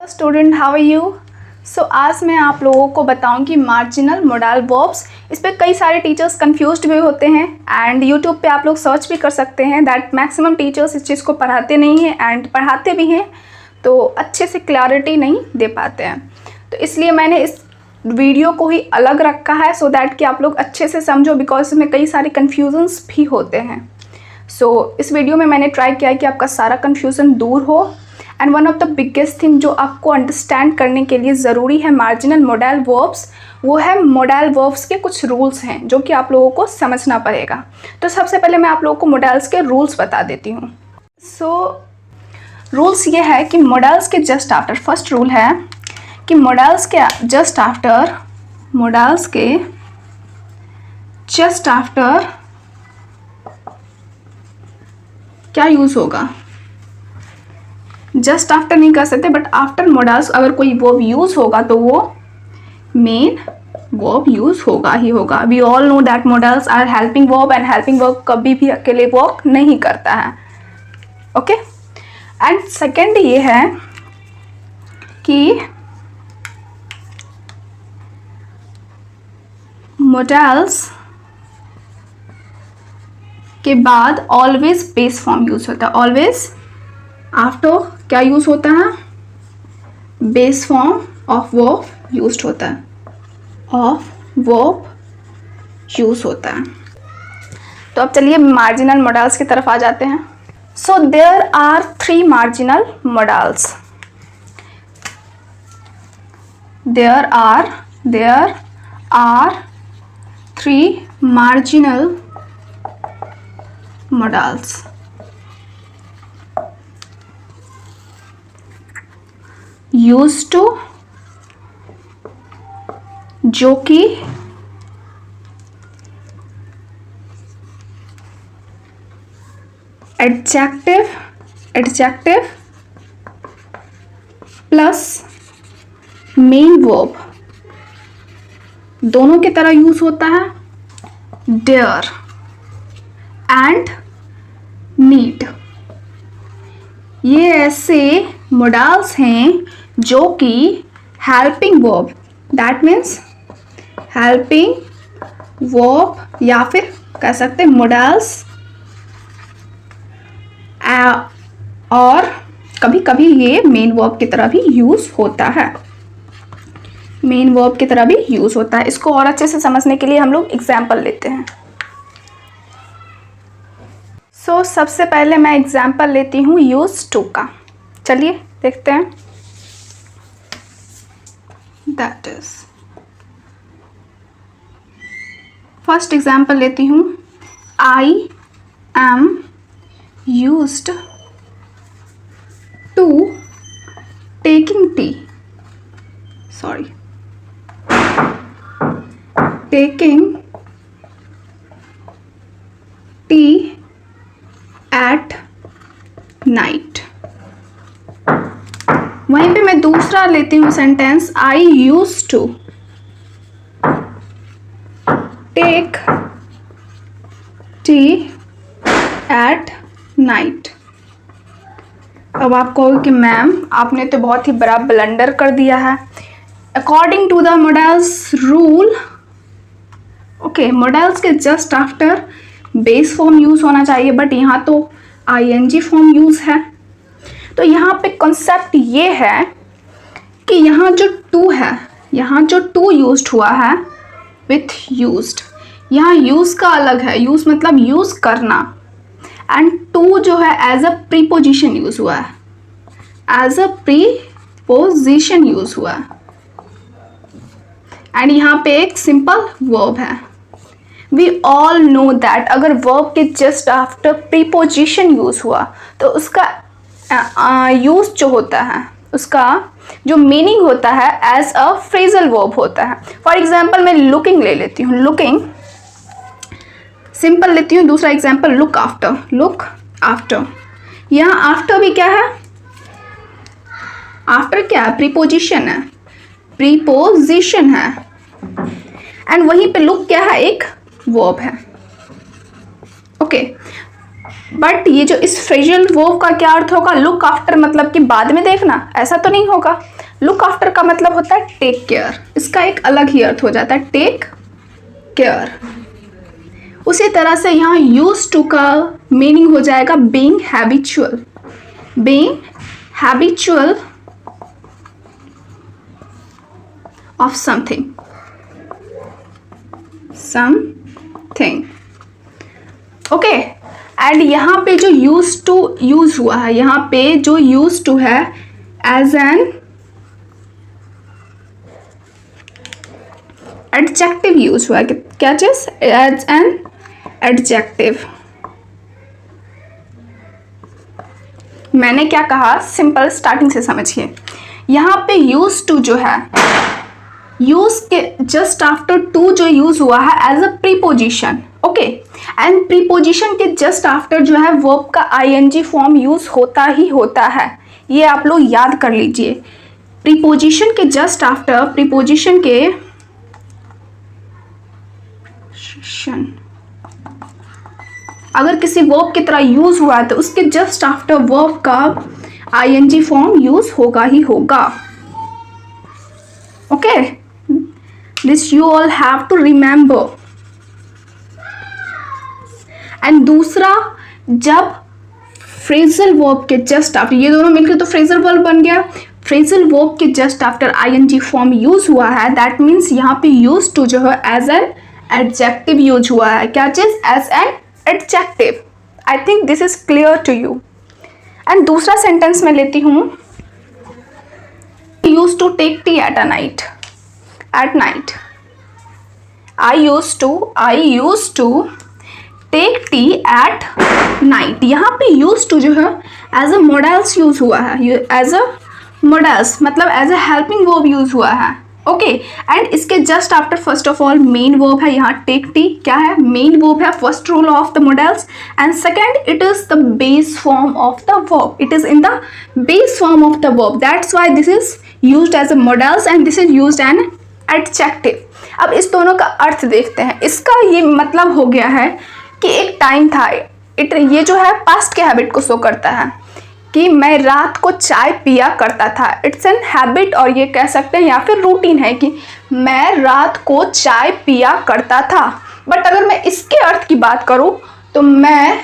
Student, how are you? आज मैं आप लोगों को बताऊंगी मार्जिनल मोडाल वर्ब्स। इस पर कई सारे टीचर्स कंफ्यूज्ड भी होते हैं एंड यूट्यूब पे आप लोग सर्च भी कर सकते हैं दैट मैक्सिमम टीचर्स इस चीज़ को पढ़ाते नहीं हैं एंड पढ़ाते भी हैं तो अच्छे से क्लैरिटी नहीं दे पाते हैं। तो इसलिए मैंने इस वीडियो को ही अलग रखा है सो दैट कि आप लोग अच्छे से समझो, बिकॉज इसमें कई सारे कन्फ्यूजन्स भी होते हैं। इस वीडियो में मैंने ट्राई किया है कि आपका सारा कन्फ्यूज़न दूर हो। And one of the biggest thing जो आपको अंडरस्टैंड करने के लिए ज़रूरी है मार्जिनल मोडाल वर्ब्स, वो है मोडाल वर्ब्स के कुछ रूल्स हैं जो कि आप लोगों को समझना पड़ेगा। तो सबसे पहले मैं आप लोगों को मोडाल्स के रूल्स बता देती हूँ। रूल्स ये है कि मोडाल्स के जस्ट आफ्टर, फर्स्ट रूल है कि मोडाल्स के जस्ट आफ्टर क्या यूज़ होगा। जस्ट आफ्टर नहीं कर सकते बट आफ्टर मोडाल्स अगर कोई वर्ब यूज़ होगा तो वो मेन वर्ब यूज़ होगा ही होगा। We all know that modals are helping verb and helping verb कभी भी अकेले वर्क नहीं करता है। ओके, एंड सेकेंड ये है कि मोडाल्स के बाद ऑलवेज बेस फॉर्म यूज होता है। ऑलवेज आफ्टर क्या यूज होता है, base form of verb use होता है, तो अब चलिए मार्जिनल मोडाल्स की तरफ आ जाते हैं। So there are three marginal modals. There are three marginal modals. Used to, जो कि एडजेक्टिव प्लस मेन वर्ब दोनों की तरह यूज होता है। डेयर एंड नीड, ये ऐसे मोडाल्स हैं जो कि helping verb, that means helping verb या फिर कह सकते हैं मोडाल्स, और कभी कभी ये मेन वर्ब की तरह भी यूज होता है। इसको और अच्छे से समझने के लिए हम लोग एग्जाम्पल लेते हैं। सबसे पहले मैं एग्जाम्पल लेती हूँ यूज टू का। चलिए देखते हैं। दैट इज फर्स्ट एग्जाम्पल लेती हूँ। I am used to taking tea, taking tea at night. वहीं पे मैं दूसरा लेती हूँ sentence, I use to take tea at night. अब आप कहोगे कि मैम आपने तो बहुत ही बड़ा ब्लंडर कर दिया है। According to the modals rule, okay, modals के just after base form use होना चाहिए बट यहाँ तो आईएनजी फॉर्म यूज है। तो यहाँ पे कॉन्सेप्ट ये है कि यहाँ जो टू यूज्ड हुआ है विथ यूज्ड, यहाँ यूज का अलग है। यूज मतलब यूज करना, एंड टू जो है एज अ प्रीपोजिशन यूज हुआ है, एंड यहाँ पे एक सिंपल वर्ब है। वी ऑल नो दैट अगर वर्ब के जस्ट आफ्टर प्रीपोजिशन यूज हुआ तो उसका यूज जो होता है, उसका जो मीनिंग होता है एज अ फ्रेजल वर्ब होता है। फॉर एग्जाम्पल मैं लुकिंग ले लेती हूँ, लुकिंग सिंपल लेती हूँ। दूसरा एग्जाम्पल लुक आफ्टर। यहाँ आफ्टर भी क्या है, आफ्टर क्या है, प्रीपोजिशन है, एंड वहीं पे लुक क्या है, एक वर्ब है। ओके, बट ये जो इस फ्रेजल वर्ब का क्या अर्थ होगा, लुक आफ्टर, मतलब कि बाद में देखना, ऐसा तो नहीं होगा। लुक आफ्टर का मतलब होता है टेक केयर, इसका एक अलग ही अर्थ हो जाता है, टेक केयर। उसी तरह से यहाँ यूज टू का मीनिंग हो जाएगा being habitual, being habitual of something, something, okay. And यहाँ पे जो यूज टू यूज हुआ है, यहाँ पे जो यूज टू है एज एन एडजेक्टिव यूज हुआ है, क्या चीज, एज एन एडजेक्टिव। मैंने क्या कहा, सिंपल स्टार्टिंग से समझिए। यहाँ पे यूज टू जो है, यूज के जस्ट आफ्टर टू जो यूज हुआ है as a preposition, okay. And preposition के जस्ट आफ्टर जो है वर्ब का आईएनजी फॉर्म यूज होता ही होता है, ये आप लोग याद कर लीजिए। प्रीपोजिशन के जस्ट आफ्टर, प्रीपोजिशन के अगर किसी वर्ब की तरह यूज हुआ है तो उसके जस्ट आफ्टर वर्ब का आईएनजी फॉर्म यूज होगा ही होगा, okay. This you all have to remember. And दूसरा, जब फ्रेजल वर्ब के जस्ट आफ्टर, ये दोनों मिलकर तो फ्रेजल वर्ब बन गया, फ्रेजल वर्ब के just after ING form use हुआ है, दैट मीन्स यहाँ पे यूज टू जो है एज एन एडजेक्टिव यूज हुआ है, क्या चीज, as an adjective. I think this is clear to you. And दूसरा सेंटेंस मैं लेती हूँ, use to take tea at a night, at night. I use to take tea at night. यहाँ पे यूज टू जो है एज अ मॉडल्स यूज हुआ है, एज अ मॉडल्स मतलब as a helping verb use हुआ है, ओके। एंड इसके just after first of all main verb है, यहाँ टेक टी क्या है, मेन वर्ब है, first rule of the models. And second, it is the base form of the verb, it is in the base form of the verb, that's why this is used as a models and this is used an adjective. अब इस दोनों का अर्थ देखते हैं। इसका ये मतलब हो गया है कि एक टाइम था, ये जो है पास्ट के हैबिट को शो करता है कि मैं रात को चाय पिया करता था, इट्स एन हैबिट, और ये कह सकते हैं या फिर रूटीन है कि मैं रात को चाय पिया करता था। बट अगर मैं इसके अर्थ की बात करूं तो मैं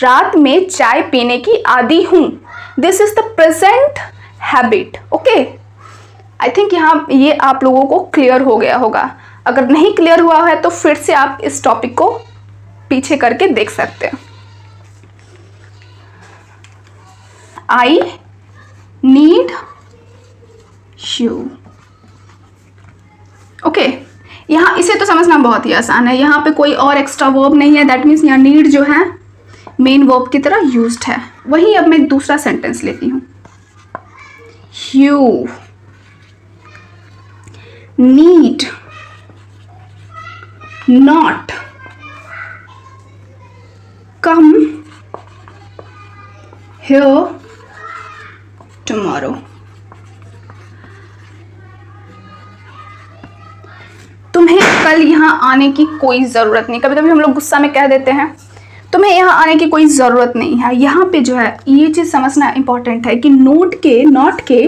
रात में चाय पीने की आदी हूं, this is the present habit, okay. I think यहाँ ये आप लोगों को क्लियर हो गया होगा। अगर नहीं क्लियर हुआ है तो फिर से आप इस टॉपिक को पीछे करके देख सकते हैं। I need you, okay. यहाँ इसे तो समझना बहुत ही आसान है, यहाँ पे कोई और एक्स्ट्रा वर्ब नहीं है, दैट मीन्स यहाँ नीड जो है मेन वर्ब की तरह यूज्ड है। वही अब मैं दूसरा सेंटेंस लेती हूँ, you need not come here tomorrow. तुम्हें कल यहाँ आने की कोई ज़रूरत नहीं। कभी कभी हम लोग गुस्सा में कह देते हैं तुम्हें यहाँ आने की कोई ज़रूरत नहीं है। यहाँ पे जो है ये चीज़ समझना इंपॉर्टेंट है कि नॉट के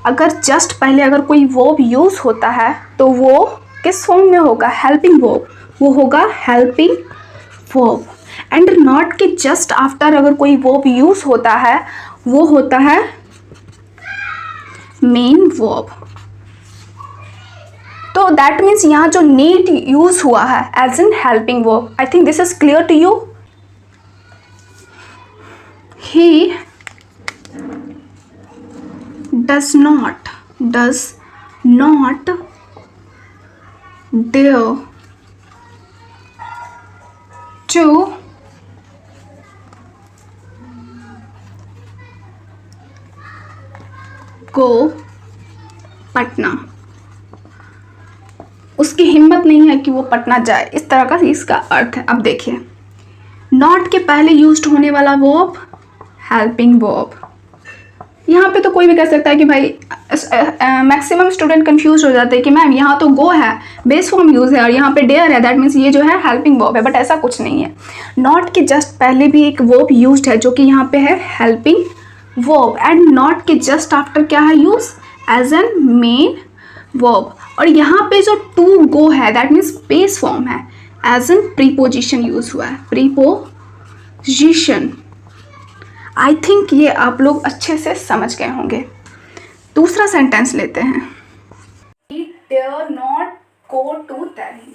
अगर जस्ट पहले अगर कोई वर्ब यूज़ होता है तो वो किस फॉर्म में होगा, हेल्पिंग वर्ब, वो होगा हेल्पिंग वर्ब। एंड नॉट के जस्ट आफ्टर अगर कोई वर्ब यूज़ होता है वो होता है मेन वर्ब। तो दैट मीन्स यहाँ जो नीड यूज हुआ है as an helping verb. I think this is clear to you. He does not dare to go Patna. उसकी हिम्मत नहीं है कि वो पटना जाए, इस तरह का इसका अर्थ है। अब देखिए, नॉट के पहले यूज्ड होने वाला वर्ब हेल्पिंग वर्ब, यहाँ पे तो कोई भी कह सकता है कि भाई मैक्सिमम स्टूडेंट कंफ्यूज हो जाते हैं कि मैम यहाँ तो गो है, बेस फॉर्म यूज़ है, और यहाँ पे डेयर है, दैट मीन्स ये जो है हेल्पिंग वर्ब है, बट ऐसा कुछ नहीं है। नॉट के जस्ट पहले भी एक वर्ब यूज्ड है जो कि यहाँ पे है हेल्पिंग वर्ब, एंड नॉट के जस्ट आफ्टर क्या है use as an main verb, और यहाँ पे जो टू गो है दैट मीन्स बेस फॉर्म है, एज एन प्रीपोजिशन यूज हुआ है, प्रीपोजिशन। आई थिंक ये आप लोग अच्छे से समझ गए होंगे। दूसरा सेंटेंस लेते हैं। He dare not go to Delhi.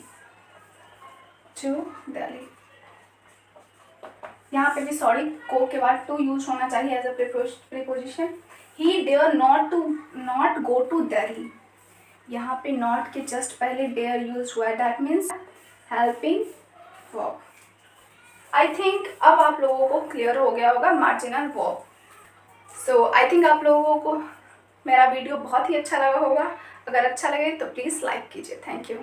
यहाँ पे भी सॉरी को के बाद टू यूज होना चाहिए as a preposition. He dare not go to Delhi. यहाँ पे नॉट के जस्ट पहले डेयर यूज हुआ है, that means helping verb. I think अब आप लोगों को क्लियर हो गया होगा marginal verb. So I think आप लोगों को मेरा वीडियो बहुत ही अच्छा लगा होगा। अगर अच्छा लगे तो प्लीज़ लाइक कीजिए। Thank you.